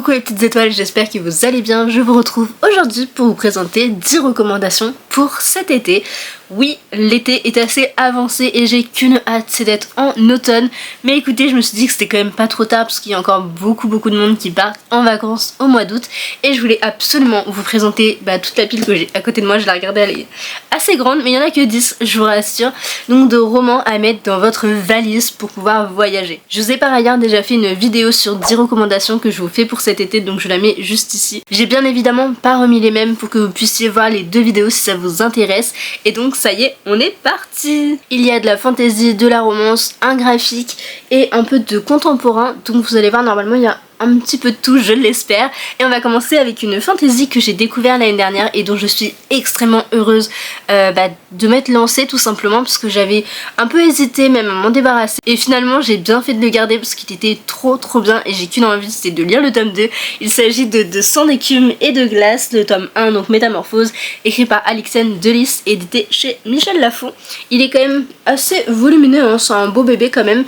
Coucou les petites étoiles, j'espère que vous allez bien. Je vous retrouve aujourd'hui pour vous présenter 10 recommandations pour cet été. Oui, l'été est assez avancé et j'ai qu'une hâte, c'est d'être en automne. Mais écoutez, je me suis dit que c'était quand même pas trop tard parce qu'il y a encore beaucoup de monde qui part en vacances au mois d'août. Et je voulais absolument vous présenter toute la pile que j'ai à côté de moi. Je l'ai regardée, elle est assez grande, mais il y en a que 10, je vous rassure. Donc de romans à mettre dans votre valise pour pouvoir voyager. Je vous ai par ailleurs déjà fait une vidéo sur 10 recommandations que je vous fais pour cet été, donc je la mets juste ici. J'ai bien évidemment pas remis les mêmes pour que vous puissiez voir les deux vidéos si ça vous intéresse. Et donc ça y est, on est parti. Il y a de la fantasy, de la romance, un graphique et un peu de contemporain. Donc vous allez voir, normalement il y a un petit peu de tout, je l'espère. Et on va commencer avec une fantasy que j'ai découvert l'année dernière et dont je suis extrêmement heureuse de m'être lancée, tout simplement parce que j'avais un peu hésité même à m'en débarrasser. Et finalement j'ai bien fait de le garder parce qu'il était trop bien et j'ai qu'une envie, c'était de lire le tome 2. Il s'agit de Sang d'écume et de glace, le tome 1, donc Métamorphose, écrit par Alixen Delis, édité chez Michel Lafon. Il est quand même assez volumineux, hein, c'est un beau bébé quand même.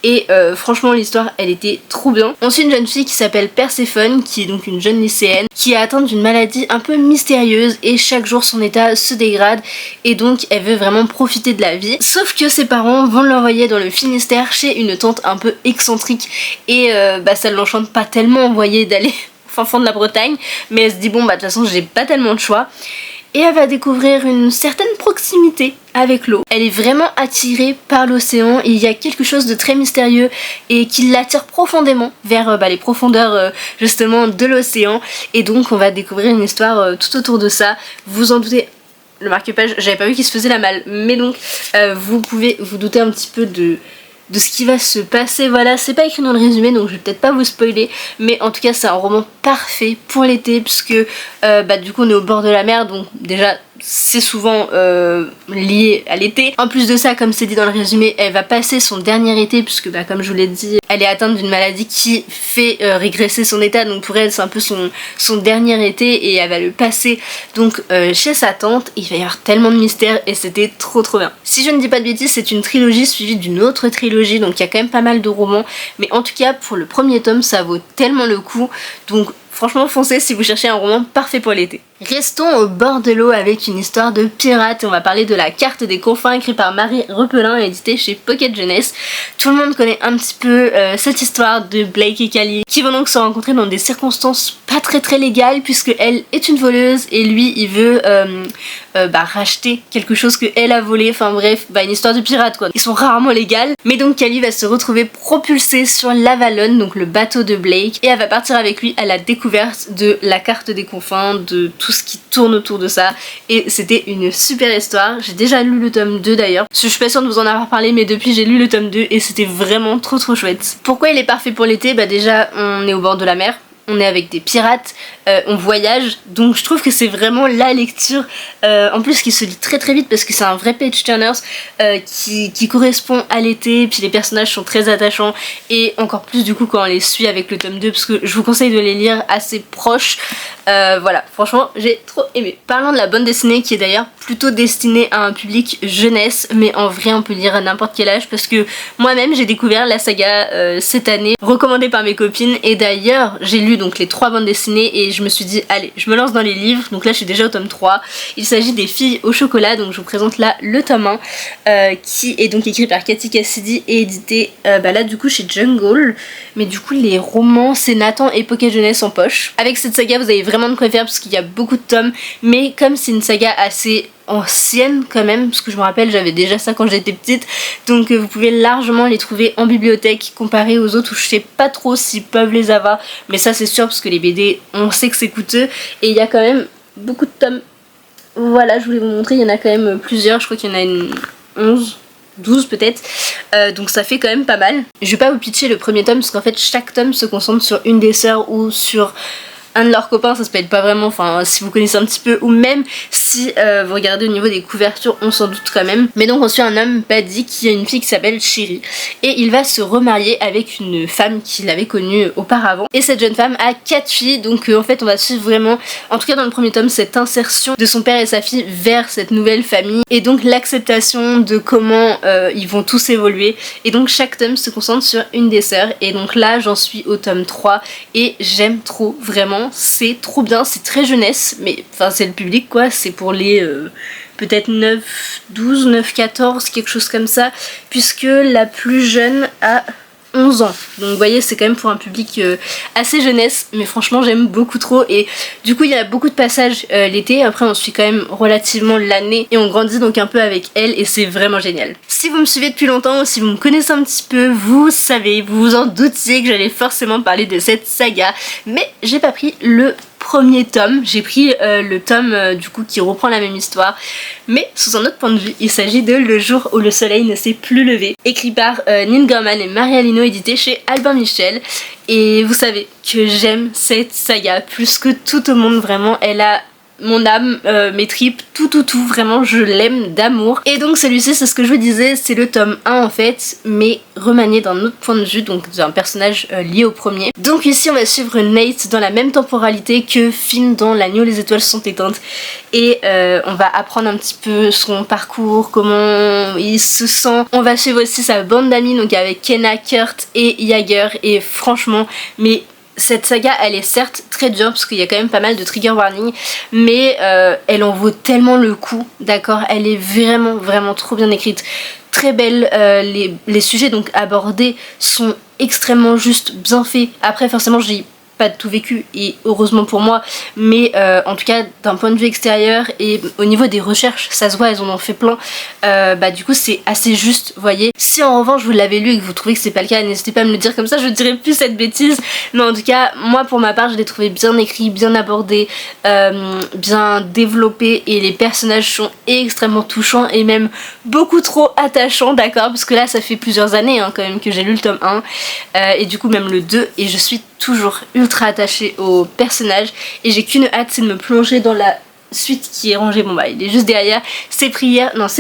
Et franchement l'histoire elle était trop bien. On suit une jeune fille qui s'appelle Perséphone, qui est donc une jeune lycéenne, qui est atteinte d'une maladie un peu mystérieuse et chaque jour son état se dégrade et donc elle veut vraiment profiter de la vie. Sauf que ses parents vont l'envoyer dans le Finistère chez une tante un peu excentrique et ça ne l'enchante pas tellement envoyer d'aller au fin fond de la Bretagne, mais elle se dit bon de toute façon j'ai pas tellement de choix. Et elle va découvrir une certaine proximité avec l'eau. Elle est vraiment attirée par l'océan et il y a quelque chose de très mystérieux et qui l'attire profondément vers les profondeurs justement de l'océan. Et donc on va découvrir une histoire tout autour de ça. Vous en doutez, le marque-page, j'avais pas vu qu'il se faisait la malle, mais donc vous pouvez vous douter un petit peu de ce qui va se passer. Voilà, c'est pas écrit dans le résumé donc je vais peut-être pas vous spoiler, mais en tout cas c'est un roman parfait pour l'été puisque du coup on est au bord de la mer, donc déjà c'est souvent lié à l'été. En plus de ça, comme c'est dit dans le résumé, elle va passer son dernier été puisque comme je vous l'ai dit, elle est atteinte d'une maladie qui fait régresser son état, donc pour elle c'est un peu son dernier été et elle va le passer donc chez sa tante. Il va y avoir tellement de mystères et c'était trop bien. Si je ne dis pas de bêtises, c'est une trilogie suivie d'une autre trilogie, donc il y a quand même pas mal de romans, mais en tout cas pour le premier tome ça vaut tellement le coup, donc franchement foncez si vous cherchez un roman parfait pour l'été. Restons au bord de l'eau avec une histoire de pirate et on va parler de La Carte des Confins, écrit par Marie Repelin et édité chez Pocket Jeunesse. Tout le monde connaît un petit peu cette histoire de Blake et Callie qui vont donc se rencontrer dans des circonstances pas très légales puisque elle est une voleuse et lui il veut racheter quelque chose que elle a volé. Enfin bref, une histoire de pirate quoi. Ils sont rarement légales, mais donc Callie va se retrouver propulsée sur l'Avalon, donc le bateau de Blake, et elle va partir avec lui à la découverte de la Carte des Confins, de tout ce qui tourne autour de ça, et c'était une super histoire. J'ai déjà lu le tome 2 d'ailleurs, je suis pas sûre de vous en avoir parlé, mais depuis j'ai lu le tome 2 et c'était vraiment trop chouette. Pourquoi il est parfait pour l'été? Déjà on est au bord de la mer, on est avec des pirates, on voyage, donc je trouve que c'est vraiment la lecture en plus qui se lit très vite parce que c'est un vrai page turner qui correspond à l'été, puis les personnages sont très attachants et encore plus du coup quand on les suit avec le tome 2 parce que je vous conseille de les lire assez proches. Voilà, franchement j'ai trop aimé. Parlons de la bande dessinée qui est d'ailleurs plutôt destinée à un public jeunesse, mais en vrai on peut lire à n'importe quel âge parce que moi-même j'ai découvert la saga cette année, recommandée par mes copines, et d'ailleurs j'ai lu donc les 3 bandes dessinées et je me suis dit allez je me lance dans les livres. Donc là je suis déjà au tome 3, il s'agit des Filles au chocolat, donc je vous présente là le tome 1 qui est donc écrit par Cathy Cassidy et édité là du coup chez Jungle, mais du coup les romans c'est Nathan et Pocket Jeunesse en poche. Avec cette saga vous avez vraiment de quoi faire parce qu'il y a beaucoup de tomes, mais comme c'est une saga assez ancienne quand même, parce que je me rappelle j'avais déjà ça quand j'étais petite, donc vous pouvez largement les trouver en bibliothèque comparé aux autres où je sais pas trop s'ils peuvent les avoir, mais ça c'est sûr parce que les BD on sait que c'est coûteux et il y a quand même beaucoup de tomes. Voilà, je voulais vous montrer, il y en a quand même plusieurs, je crois qu'il y en a une 11 12 peut-être, donc ça fait quand même pas mal. Je vais pas vous pitcher le premier tome parce qu'en fait chaque tome se concentre sur une des sœurs ou sur un de leurs copains, ça se peut être pas vraiment, enfin si vous connaissez un petit peu, ou même si vous regardez au niveau des couvertures, on s'en doute quand même. Mais donc on suit un homme, Paddy, qui a une fille qui s'appelle Sherry, et il va se remarier avec une femme qu'il avait connue auparavant. Et cette jeune femme a 4 filles, donc en fait on va suivre vraiment, en tout cas dans le premier tome, cette insertion de son père et sa fille vers cette nouvelle famille, et donc l'acceptation de comment ils vont tous évoluer. Et donc chaque tome se concentre sur une des sœurs, et donc là j'en suis au tome 3 et j'aime trop, vraiment, c'est trop bien, c'est très jeunesse, mais enfin c'est le public quoi, c'est pour les peut-être 9, 12, 9, 14, quelque chose comme ça, puisque la plus jeune a 11 ans. Donc vous voyez, c'est quand même pour un public assez jeunesse, mais franchement j'aime beaucoup trop. Et du coup il y a beaucoup de passages l'été, après on suit quand même relativement l'année et on grandit donc un peu avec elle, et c'est vraiment génial. Si vous me suivez depuis longtemps ou si vous me connaissez un petit peu, vous savez, vous vous en doutiez que j'allais forcément parler de cette saga, mais j'ai pas pris le premier tome, j'ai pris le tome du coup qui reprend la même histoire, mais sous un autre point de vue. Il s'agit de Le jour où le soleil ne s'est plus levé, écrit par Neil Gaiman et Maria Lino, édité chez Albin Michel. Et vous savez que j'aime cette saga plus que tout au monde, vraiment, elle a mon âme, mes tripes, tout, vraiment je l'aime d'amour. Et donc celui-ci, c'est ce que je vous disais, c'est le tome 1 en fait, mais remanié d'un autre point de vue, donc d'un personnage lié au premier. Donc ici on va suivre Nate dans la même temporalité que Finn dans La nuit où les étoiles sont éteintes, et on va apprendre un petit peu son parcours, comment il se sent. On va suivre aussi sa bande d'amis, donc avec Kenna, Kurt et Jagger, et franchement, mais cette saga elle est certes très dure parce qu'il y a quand même pas mal de trigger warning, mais elle en vaut tellement le coup, d'accord, elle est vraiment trop bien écrite, très belle, les sujets donc abordés sont extrêmement juste, bien faits. Après forcément j'ai pas tout vécu et heureusement pour moi, mais en tout cas d'un point de vue extérieur et au niveau des recherches ça se voit, elles en ont fait plein, bah du coup c'est assez juste, vous voyez. Si en revanche vous l'avez lu et que vous trouvez que c'est pas le cas, n'hésitez pas à me le dire, comme ça je dirai plus cette bêtise. Mais en tout cas moi pour ma part je l'ai trouvé bien écrit, bien abordé, bien développé, et les personnages sont extrêmement touchants et même beaucoup trop attachants, d'accord, parce que là ça fait plusieurs années hein, quand même que j'ai lu le tome 1 et du coup même le 2, et je suis toujours ultra attachée au personnage et j'ai qu'une hâte, c'est de me plonger dans la suite qui est rangée, bon bah il est juste derrière, ces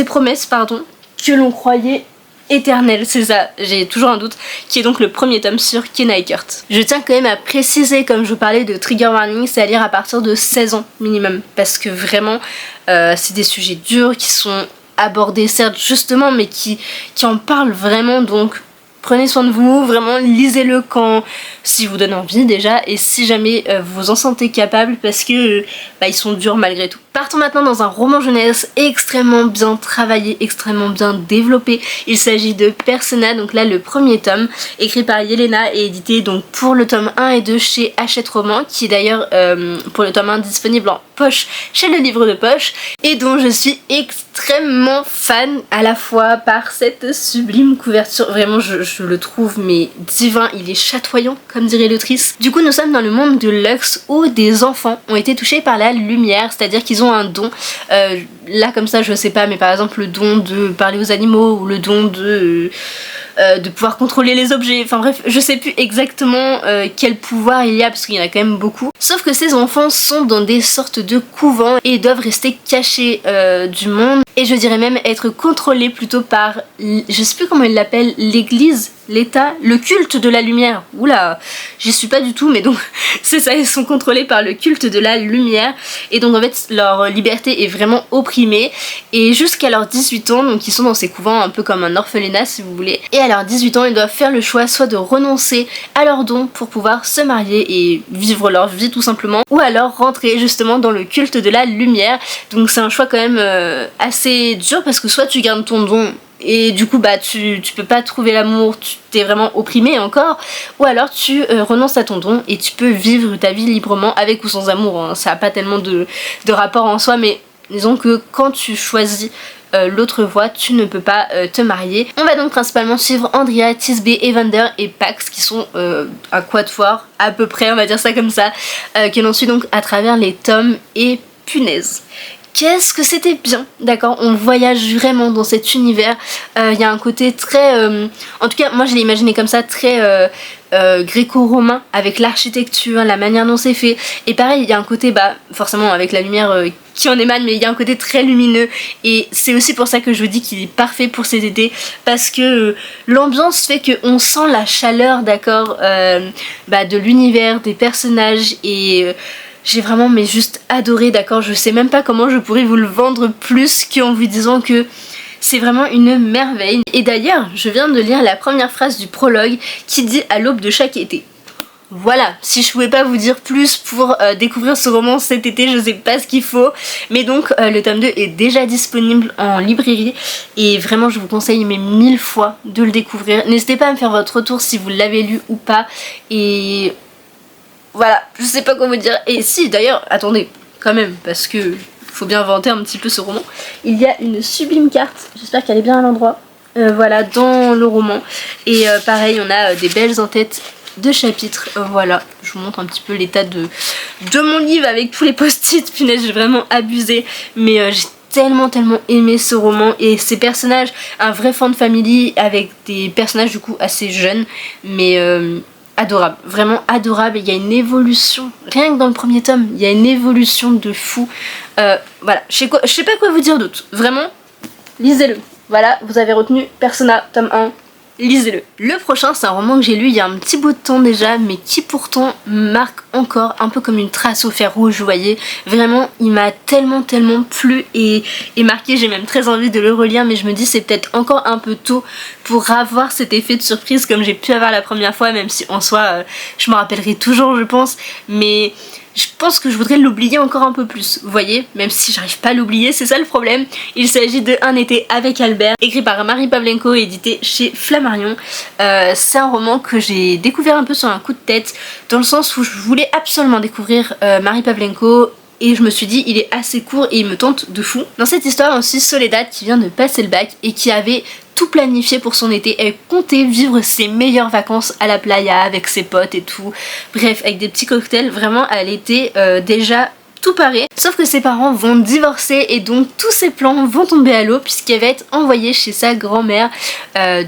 promesses pardon, que l'on croyait éternelles, c'est ça, j'ai toujours un doute, qui est donc le premier tome sur Kenna et Kurt. Je tiens quand même à préciser, comme je vous parlais de trigger warning, c'est à lire à partir de 16 ans minimum, parce que vraiment c'est des sujets durs qui sont abordés certes justement, mais qui en parlent vraiment, donc prenez soin de vous, vraiment lisez-le quand, si vous donne envie déjà, et si jamais vous vous en sentez capable, parce que bah, ils sont durs malgré tout. Partons maintenant dans un roman jeunesse extrêmement bien travaillé, extrêmement bien développé. Il s'agit de Persona, donc là le premier tome, écrit par Yelena et édité donc pour le tome 1 et 2 chez Hachette Roman, qui est d'ailleurs pour le tome 1 disponible en poche chez le livre de poche, et dont je suis extrêmement fan, à la fois par cette sublime couverture, vraiment je le trouve mais divin, il est chatoyant comme dirait l'autrice. Du coup nous sommes dans le monde de Lux où des enfants ont été touchés par la lumière, c'est-à-dire qu'ils ont un don, là comme ça je sais pas, mais par exemple le don de parler aux animaux ou le don de pouvoir contrôler les objets, enfin bref je sais plus exactement quel pouvoir il y a parce qu'il y en a quand même beaucoup, sauf que ces enfants sont dans des sortes de couvents et doivent rester cachés du monde, et je dirais même être contrôlés plutôt par, je sais plus comment ils l'appellent, l'église, l'état, le culte de la lumière. Oula, j'y suis pas du tout, mais donc c'est ça, ils sont contrôlés par le culte de la lumière, et donc en fait leur liberté est vraiment opprimée, et jusqu'à leurs 18 ans, donc ils sont dans ces couvents un peu comme un orphelinat si vous voulez, et à leurs 18 ans ils doivent faire le choix soit de renoncer à leurs dons pour pouvoir se marier et vivre leur vie tout simplement, ou alors rentrer justement dans le culte de la lumière. Donc c'est un choix quand même assez dur, parce que soit tu gardes ton don et du coup bah tu peux pas trouver l'amour, tu t'es vraiment opprimé encore, ou alors tu renonces à ton don et tu peux vivre ta vie librement avec ou sans amour, hein. Ça a pas tellement de rapport en soi, mais disons que quand tu choisis l'autre voie, tu ne peux pas te marier. On va donc principalement suivre Andrea, Tisbe, Evander et Pax, qui sont un quatuor à peu près, on va dire ça comme ça, que l'on suit donc à travers les tomes, et punaise, qu'est-ce que c'était bien, d'accord, on voyage vraiment dans cet univers, il y a un côté très, en tout cas moi je l'ai imaginé comme ça, très gréco-romain, avec l'architecture, la manière dont c'est fait, et pareil il y a un côté bah forcément avec la lumière qui en émane, mais il y a un côté très lumineux et c'est aussi pour ça que je vous dis qu'il est parfait pour cet été, parce que l'ambiance fait qu'on sent la chaleur, d'accord, de l'univers, des personnages et j'ai vraiment mais juste adoré, d'accord. Je sais même pas comment je pourrais vous le vendre plus qu'en vous disant que c'est vraiment une merveille. Et d'ailleurs, je viens de lire la première phrase du prologue qui dit « à l'aube de chaque été ». Voilà, si je pouvais pas vous dire plus pour découvrir ce roman cet été, je sais pas ce qu'il faut. Mais donc le tome 2 est déjà disponible en librairie et vraiment je vous conseille mais 1000 fois de le découvrir. N'hésitez pas à me faire votre retour si vous l'avez lu ou pas. Et voilà, je sais pas quoi vous dire. Et si d'ailleurs, attendez, quand même, parce que faut bien inventer un petit peu ce roman. Il y a une sublime carte, j'espère qu'elle est bien à l'endroit, voilà, dans le roman. Et pareil, on a des belles en-têtes de chapitres, voilà. Je vous montre un petit peu l'état de mon livre avec tous les post-it, punaise, j'ai vraiment abusé. Mais j'ai tellement aimé ce roman et ces personnages, un vrai fan family avec des personnages du coup assez jeunes, mais adorable, vraiment adorable. Il y a une évolution, rien que dans le premier tome, il y a une évolution de fou. Voilà, je sais pas quoi vous dire d'autre. Vraiment, lisez-le. Voilà, vous avez retenu Persona, tome 1. Lisez-le. Le prochain, c'est un roman que j'ai lu il y a un petit bout de temps déjà, mais qui pourtant marque encore un peu comme une trace au fer rouge, vous voyez. Vraiment, il m'a tellement plu et marqué. J'ai même très envie de le relire, mais je me dis c'est peut-être encore un peu tôt pour avoir cet effet de surprise comme j'ai pu avoir la première fois, même si en soi, je m'en rappellerai toujours, je pense. Mais je pense que je voudrais l'oublier encore un peu plus, vous voyez, même si j'arrive pas à l'oublier, c'est ça le problème. Il s'agit de Un été avec Albert, écrit par Marie Pavlenko et édité chez Flammarion. C'est un roman que j'ai découvert un peu sur un coup de tête, dans le sens où je voulais absolument découvrir Marie Pavlenko, et je me suis dit il est assez court et il me tente de fou. Dans cette histoire aussi, Soledad qui vient de passer le bac et qui avait tout planifié pour son été, elle comptait vivre ses meilleures vacances à la playa avec ses potes et tout, bref avec des petits cocktails, vraiment elle était déjà tout paré. Sauf que ses parents vont divorcer et donc tous ses plans vont tomber à l'eau puisqu'elle va être envoyée chez sa grand-mère,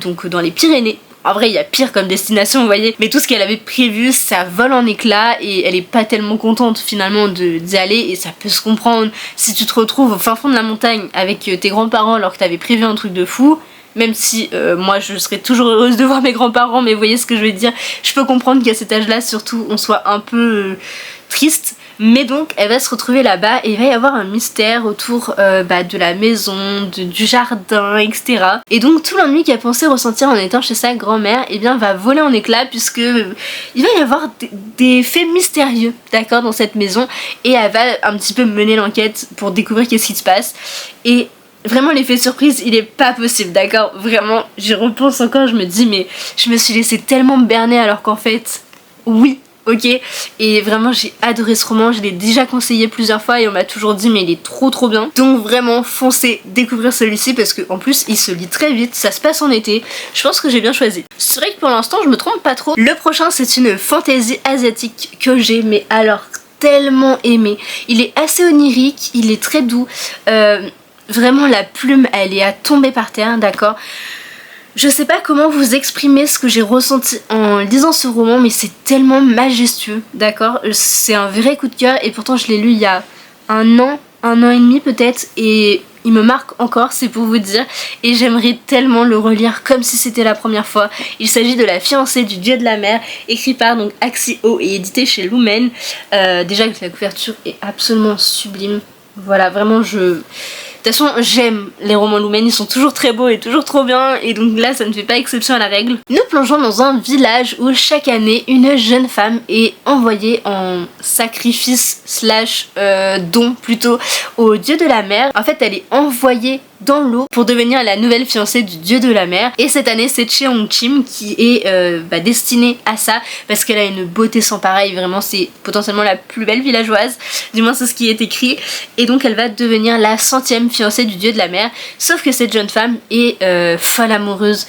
donc dans les Pyrénées. En vrai, il y a pire comme destination, vous voyez. Mais tout ce qu'elle avait prévu, ça vole en éclats et elle est pas tellement contente finalement d'y aller. Et ça peut se comprendre si tu te retrouves au fin fond de la montagne avec tes grands-parents alors que t'avais prévu un truc de fou. Même si moi je serais toujours heureuse de voir mes grands-parents, mais vous voyez ce que je veux dire. Je peux comprendre qu'à cet âge-là, surtout, on soit un peu triste. Mais donc elle va se retrouver là-bas et il va y avoir un mystère autour de la maison, du jardin, etc. Et donc tout l'ennui qu'elle pensait ressentir en étant chez sa grand-mère, eh bien va voler en éclats puisque il va y avoir des faits mystérieux, d'accord, dans cette maison. Et elle va un petit peu mener l'enquête pour découvrir qu'est-ce qui se passe. Et vraiment l'effet surprise il est pas possible, d'accord. Vraiment j'y repense encore, je me dis mais je me suis laissée tellement berner alors qu'en fait oui, ok. Et vraiment j'ai adoré ce roman, je l'ai déjà conseillé plusieurs fois et on m'a toujours dit mais il est trop bien. Donc vraiment foncez découvrir celui-ci parce qu'en plus il se lit très vite, ça se passe en été. Je pense que j'ai bien choisi. C'est vrai que pour l'instant je me trompe pas trop. Le prochain c'est une fantaisie asiatique que j'ai mais alors tellement aimé. Il est assez onirique, il est très doux. Vraiment la plume elle est à tomber par terre, d'accord. Je sais pas comment vous exprimer ce que j'ai ressenti en lisant ce roman, mais c'est tellement majestueux, d'accord. C'est un vrai coup de cœur et pourtant je l'ai lu il y a un an et demi peut-être et il me marque encore, c'est pour vous dire. Et j'aimerais tellement le relire comme si c'était la première fois. Il s'agit de La fiancée du dieu de la mer, écrit par donc Axie Oh et édité chez Lumen. Déjà que la couverture est absolument sublime. Voilà, vraiment de toute façon j'aime les romans Lumen, ils sont toujours très beaux et toujours trop bien et donc là ça ne fait pas exception à la règle. Nous plongeons dans un village où chaque année une jeune femme est envoyée en sacrifice slash don plutôt au dieu de la mer. En fait elle est envoyée dans l'eau pour devenir la nouvelle fiancée du dieu de la mer et cette année c'est Cheongchim qui est destinée à ça parce qu'elle a une beauté sans pareil, vraiment c'est potentiellement la plus belle villageoise, du moins c'est ce qui est écrit, et donc elle va devenir la 100e fiancée du dieu de la mer, sauf que cette jeune femme est folle amoureuse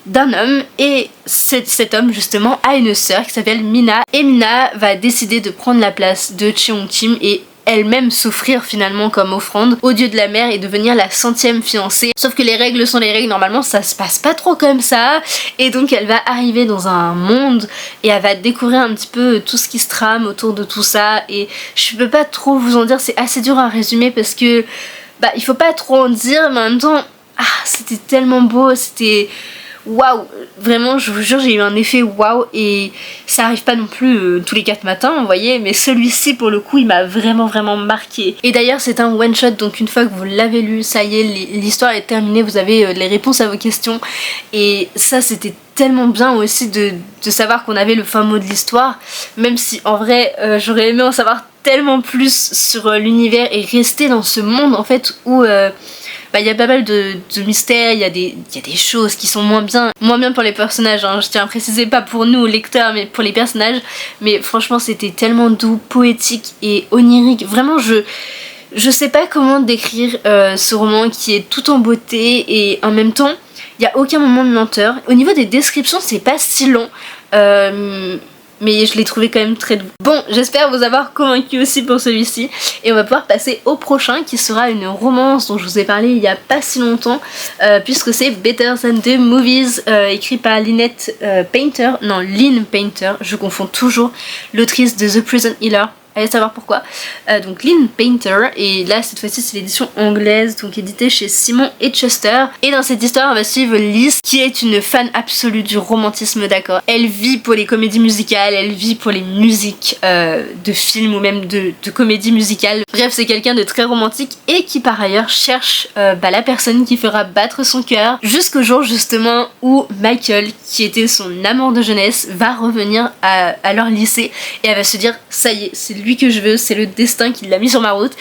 d'un homme et cet homme justement a une sœur qui s'appelle Mina et Mina va décider de prendre la place de Cheongchim et elle-même s'offrir finalement comme offrande au dieu de la mer et devenir la 100e fiancée. Sauf que les règles sont les règles, normalement ça se passe pas trop comme ça, et donc elle va arriver dans un monde et elle va découvrir un petit peu tout ce qui se trame autour de tout ça, et je peux pas trop vous en dire, c'est assez dur à résumer parce que il faut pas trop en dire, mais en même temps c'était tellement beau, c'était waouh, vraiment je vous jure j'ai eu un effet waouh, et ça arrive pas non plus tous les 4 matins vous voyez, mais celui-ci pour le coup il m'a vraiment marqué. Et d'ailleurs c'est un one shot, donc une fois que vous l'avez lu, ça y est, l'histoire est terminée, vous avez les réponses à vos questions, et ça c'était tellement bien aussi de savoir qu'on avait le fin mot de l'histoire, même si en vrai j'aurais aimé en savoir tellement plus sur l'univers et rester dans ce monde en fait où il y a pas mal de mystères, il y a des choses qui sont moins bien pour les personnages, hein. Je tiens à préciser, pas pour nous lecteurs mais pour les personnages, mais franchement c'était tellement doux, poétique et onirique, vraiment je sais pas comment décrire ce roman qui est tout en beauté et en même temps il n'y a aucun moment de lenteur. Au niveau des descriptions c'est pas si long, mais je l'ai trouvé quand même très doux. Bon, j'espère vous avoir convaincu aussi pour celui-ci, et on va pouvoir passer au prochain qui sera une romance dont je vous ai parlé il y a pas si longtemps, puisque c'est Better Than the Movies, écrit par Lynn Painter, je confonds toujours, l'autrice de The Prison Healer. Allez savoir pourquoi. Donc Lynn Painter, et là cette fois-ci c'est l'édition anglaise, donc éditée chez Simon et Schuster. Et dans cette histoire on va suivre Liz qui est une fan absolue du romantisme, d'accord. Elle vit pour les comédies musicales, elle vit pour les musiques de films ou même de comédies musicales. Bref, c'est quelqu'un de très romantique et qui par ailleurs cherche la personne qui fera battre son cœur, jusqu'au jour justement où Michael, qui était son amour de jeunesse, va revenir à leur lycée, et elle va se dire ça y est, c'est lui que je veux, c'est le destin qui l'a mis sur ma route.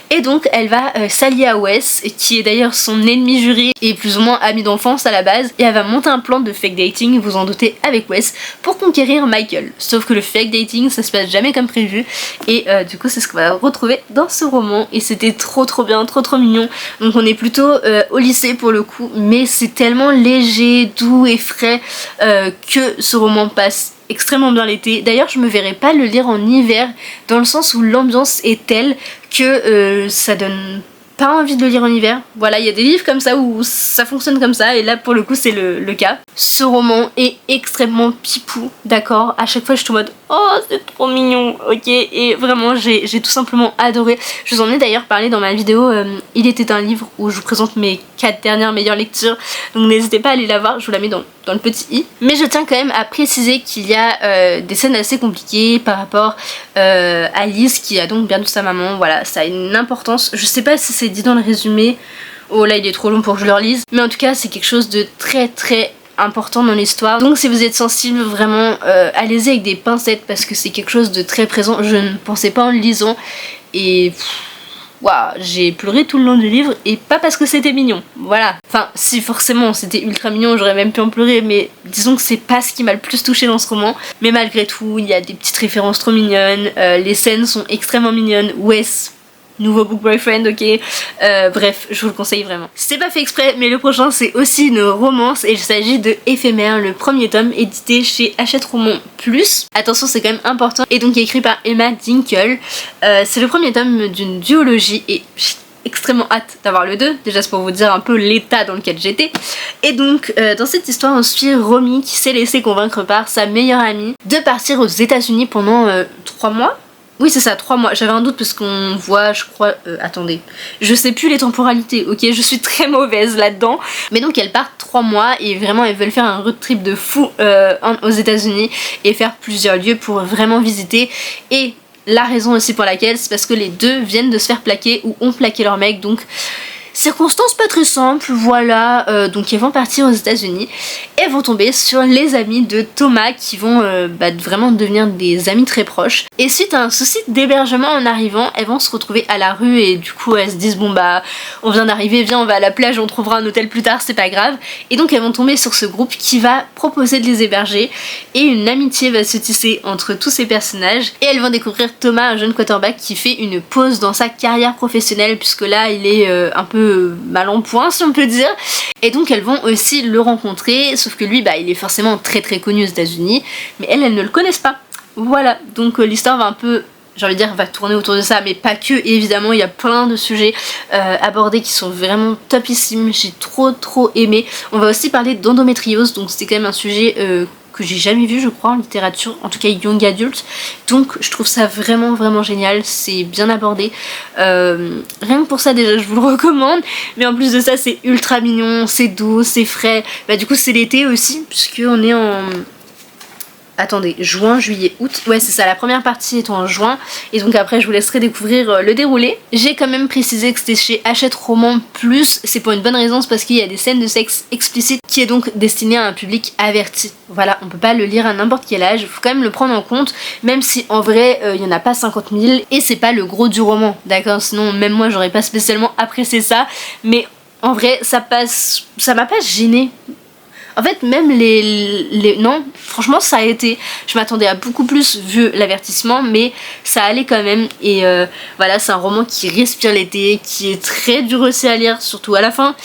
Et donc elle va s'allier à Wes, qui est d'ailleurs son ennemi juré et plus ou moins ami d'enfance à la base, et elle va monter un plan de fake dating, vous en doutez, avec Wes pour conquérir Michael. Sauf que le fake dating ça se passe jamais comme prévu, et du coup c'est ce qu'on va retrouver dans ce roman, et c'était trop bien, trop mignon. Donc on est plutôt au lycée pour le coup, mais c'est tellement léger, doux et frais que ce roman passe extrêmement bien l'été. D'ailleurs je me verrais pas le lire en hiver, dans le sens où l'ambiance est telle que ça donne pas envie de le lire en hiver. Voilà, il y a des livres comme ça où ça fonctionne comme ça, et là pour le coup c'est le cas. Ce roman est extrêmement pipou, d'accord. À chaque fois je suis en mode oh c'est trop mignon, ok, et vraiment j'ai tout simplement adoré. Je vous en ai d'ailleurs parlé dans ma vidéo Il était un livre, où je vous présente mes 4 dernières meilleures lectures, donc n'hésitez pas à aller la voir, je vous la mets dans le petit i. Mais je tiens quand même à préciser qu'il y a des scènes assez compliquées par rapport à Liz qui a donc perdu sa maman. Voilà, ça a une importance, je sais pas si c'est dit dans le résumé, oh là il est trop long pour que je le relise, mais en tout cas c'est quelque chose de très important dans l'histoire. Donc si vous êtes sensible, vraiment allez-y avec des pincettes, parce que c'est quelque chose de très présent. Je ne pensais pas en le lisant, et waouh, j'ai pleuré tout le long du livre, et pas parce que c'était mignon, voilà. Enfin si, forcément c'était ultra mignon, j'aurais même pu en pleurer, mais disons que c'est pas ce qui m'a le plus touché dans ce roman. Mais malgré tout il y a des petites références trop mignonnes, les scènes sont extrêmement mignonnes. Wes, nouveau book boyfriend, ok. Bref, je vous le conseille vraiment. C'est pas fait exprès, mais le prochain c'est aussi une romance, et il s'agit de Éphémère, le premier tome édité chez Hachette Roman Plus. Attention, c'est quand même important, et donc écrit par Emma Dinkel. C'est le premier tome d'une duologie, et j'ai extrêmement hâte d'avoir le 2, déjà c'est pour vous dire un peu l'état dans lequel j'étais. Et donc dans cette histoire on suit Romy qui s'est laissé convaincre par sa meilleure amie de partir aux États-Unis pendant 3 mois. Oui c'est ça, 3 mois, j'avais un doute parce qu'on voit, je crois, attendez, je sais plus les temporalités, ok, je suis très mauvaise là-dedans. Mais donc elles partent 3 mois, et vraiment elles veulent faire un road trip de fou aux États-Unis et faire plusieurs lieux pour vraiment visiter. Et la raison aussi pour laquelle, c'est parce que les deux viennent de se faire plaquer, ou ont plaqué leur mec, donc circonstances pas très simples, voilà. Donc ils vont partir aux États-Unis et vont tomber sur les amis de Thomas, qui vont vraiment devenir des amis très proches. Et suite à un souci d'hébergement en arrivant, elles vont se retrouver à la rue, et du coup elles se disent bon on vient d'arriver, viens on va à la plage, on trouvera un hôtel plus tard, c'est pas grave. Et donc elles vont tomber sur ce groupe qui va proposer de les héberger, et une amitié va se tisser entre tous ces personnages, et elles vont découvrir Thomas, un jeune quarterback qui fait une pause dans sa carrière professionnelle, puisque là il est un peu mal en point si on peut dire. Et donc elles vont aussi le rencontrer, sauf que lui il est forcément très connu aux États-Unis, mais elles ne le connaissent pas. Voilà, donc l'histoire va un peu j'ai envie de dire, va tourner autour de ça, mais pas que, évidemment, il y a plein de sujets abordés qui sont vraiment topissimes, j'ai trop aimé. On va aussi parler d'endométriose, donc c'était quand même un sujet que j'ai jamais vu je crois en littérature, en tout cas young adult, donc je trouve ça vraiment génial, c'est bien abordé, rien que pour ça déjà je vous le recommande, mais en plus de ça c'est ultra mignon, c'est doux, c'est frais, bah du coup c'est l'été aussi, puisqu'on est en... Attendez, juin, juillet, août. Ouais, c'est ça, la première partie est en juin. Et donc après, je vous laisserai découvrir le déroulé. J'ai quand même précisé que c'était chez Hachette Roman Plus. C'est pour une bonne raison, c'est parce qu'il y a des scènes de sexe explicites qui est donc destiné à un public averti. Voilà, on peut pas le lire à n'importe quel âge. Faut quand même le prendre en compte, même si en vrai, il y en a pas 50 000. Et c'est pas le gros du roman, d'accord? Sinon, même moi, j'aurais pas spécialement apprécié ça. Mais en vrai, ça m'a pas gêné. En fait, même non, franchement, ça a été... Je m'attendais à beaucoup plus vu l'avertissement, mais ça allait quand même. Et voilà, c'est un roman qui respire l'été, qui est très dur aussi à lire, surtout à la fin.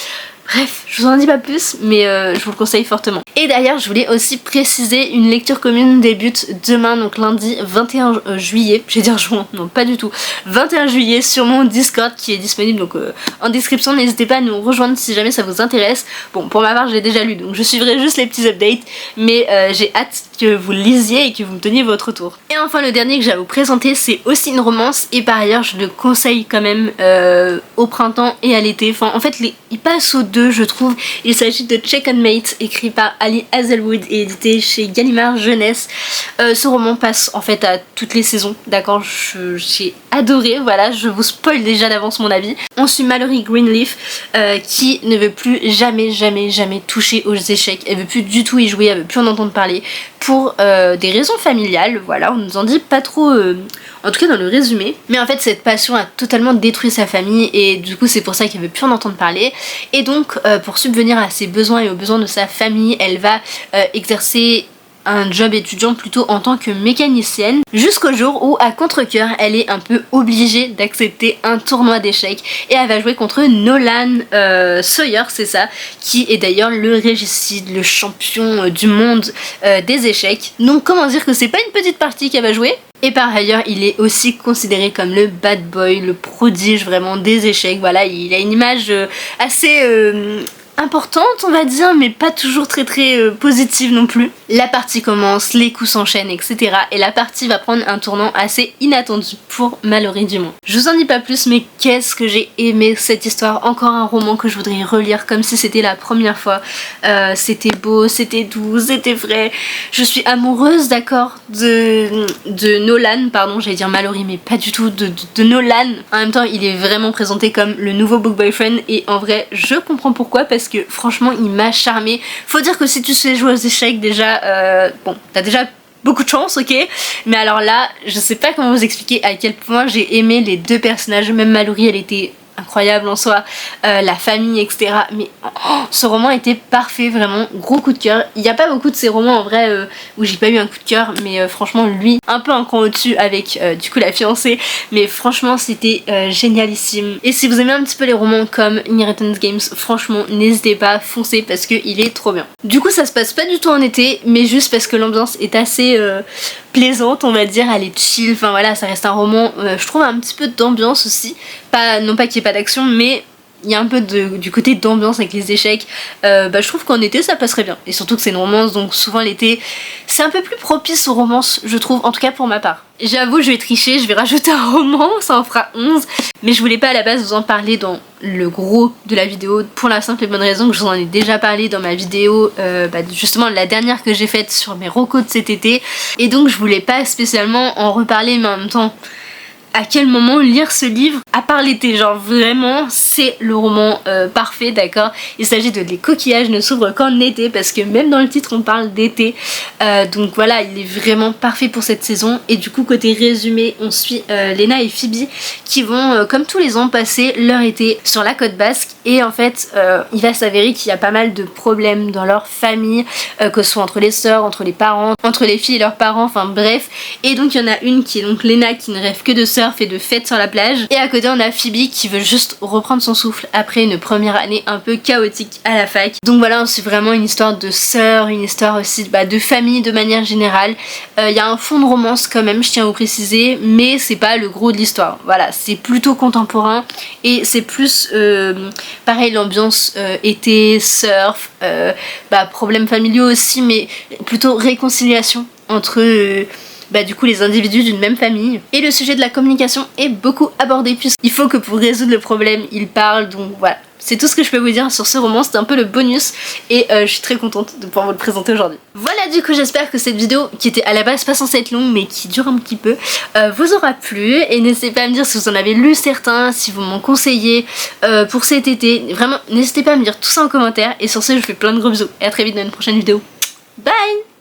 Bref, je vous en dis pas plus, mais je vous le conseille fortement. Et d'ailleurs, je voulais aussi préciser, une lecture commune débute demain, donc lundi 21 juillet. J'allais dire juin, non pas du tout. 21 juillet sur mon Discord qui est disponible donc en description. N'hésitez pas à nous rejoindre si jamais ça vous intéresse. Bon, pour ma part, je l'ai déjà lu, donc je suivrai juste les petits updates, mais j'ai hâte que vous le lisiez et que vous me teniez votre tour. Et enfin, le dernier que j'ai à vous présenter, c'est aussi une romance, et par ailleurs, je le conseille quand même au printemps et à l'été. Enfin, en fait, il passe aux deux, je trouve. Il s'agit de Check and Mate, écrit par Ali Hazelwood et édité chez Gallimard Jeunesse. Ce roman passe en fait à toutes les saisons, d'accord? J'ai adoré, voilà, je vous spoil déjà d'avance mon avis. On suit Mallory Greenleaf qui ne veut plus jamais toucher aux échecs. Elle veut plus du tout y jouer, elle veut plus en entendre parler pour des raisons familiales, voilà, on nous en dit pas trop, en tout cas dans le résumé. Mais en fait cette passion a totalement détruit sa famille et du coup c'est pour ça qu'elle veut plus en entendre parler. Et donc pour subvenir à ses besoins et aux besoins de sa famille, elle va exercer un job étudiant plutôt en tant que mécanicienne, jusqu'au jour où à contre-cœur elle est un peu obligée d'accepter un tournoi d'échecs et elle va jouer contre Nolan Sawyer, c'est ça, qui est d'ailleurs le régicide, le champion du monde des échecs. Donc comment dire que c'est pas une petite partie qu'elle va jouer. Et par ailleurs, il est aussi considéré comme le bad boy, le prodige vraiment des échecs. Voilà, il a une image assez importante on va dire, mais pas toujours très positive non plus. La partie commence, les coups s'enchaînent, etc. Et la partie va prendre un tournant assez inattendu pour Mallory Dumont. Je vous en dis pas plus, mais qu'est-ce que j'ai aimé cette histoire. Encore un roman que je voudrais relire comme si c'était la première fois. C'était beau, c'était doux, c'était vrai. Je suis amoureuse, d'accord, de Nolan, pardon, j'allais dire Mallory, mais pas du tout, de Nolan. En même temps, il est vraiment présenté comme le nouveau book boyfriend et en vrai, je comprends pourquoi, parce que franchement il m'a charmé. Faut dire que si tu sais jouer aux échecs déjà, bon, t'as déjà beaucoup de chance, ok, mais alors là, je sais pas comment vous expliquer à quel point j'ai aimé les deux personnages. Même Mallory, elle était incroyable en soi, la famille, etc. Mais ce roman était parfait, vraiment, gros coup de cœur. Il n'y a pas beaucoup de ces romans en vrai où j'ai pas eu un coup de cœur, mais franchement lui, un peu un cran au-dessus avec du coup la fiancée, mais franchement c'était génialissime. Et si vous aimez un petit peu les romans comme Inheritance Games, franchement n'hésitez pas, foncez parce qu'il est trop bien. Du coup ça se passe pas du tout en été, mais juste parce que l'ambiance est assez plaisante, on va dire, elle est chill, enfin voilà, ça reste un roman, je trouve un petit peu d'ambiance aussi, non pas qu'il n'y ait pas d'action, mais il y a un peu du côté d'ambiance avec les échecs. Je trouve qu'en été ça passerait bien, et surtout que c'est une romance, donc souvent l'été c'est un peu plus propice aux romances, je trouve, en tout cas pour ma part. J'avoue, je vais tricher, je vais rajouter un roman, ça en fera 11, mais je voulais pas à la base vous en parler dans le gros de la vidéo, pour la simple et bonne raison que je vous en ai déjà parlé dans ma vidéo, justement la dernière que j'ai faite sur mes recos de cet été, et donc je voulais pas spécialement en reparler, mais en même temps, à quel moment lire ce livre à part l'été, genre vraiment c'est le roman parfait, d'accord. Il s'agit de Les coquillages ne s'ouvrent qu'en été, parce que même dans le titre on parle d'été, donc voilà, il est vraiment parfait pour cette saison. Et du coup côté résumé, on suit Lena et Phoebe qui vont comme tous les ans passer leur été sur la côte basque, et en fait il va s'avérer qu'il y a pas mal de problèmes dans leur famille, que ce soit entre les sœurs, entre les parents, entre les filles et leurs parents, enfin bref. Et donc il y en a une qui est donc Lena, qui ne rêve que de sœurs surf et de fêtes sur la plage. Et à côté on a Phoebe qui veut juste reprendre son souffle après une première année un peu chaotique à la fac. Donc voilà, c'est vraiment une histoire de sœurs, une histoire aussi de famille de manière générale. Il y a un fond de romance quand même, je tiens à vous préciser, mais c'est pas le gros de l'histoire. Voilà, c'est plutôt contemporain et c'est plus pareil, l'ambiance été, surf, problèmes familiaux aussi, mais plutôt réconciliation entre du coup les individus d'une même famille. Et le sujet de la communication est beaucoup abordé puisqu'il faut que pour résoudre le problème ils parlent, donc voilà. C'est tout ce que je peux vous dire sur ce roman, c'était un peu le bonus et je suis très contente de pouvoir vous le présenter aujourd'hui. Voilà, du coup j'espère que cette vidéo, qui était à la base pas censée être longue mais qui dure un petit peu, vous aura plu. Et n'hésitez pas à me dire si vous en avez lu certains, si vous m'en conseillez pour cet été. Vraiment, n'hésitez pas à me dire tout ça en commentaire. Et sur ce, je vous fais plein de gros bisous et à très vite dans une prochaine vidéo. Bye!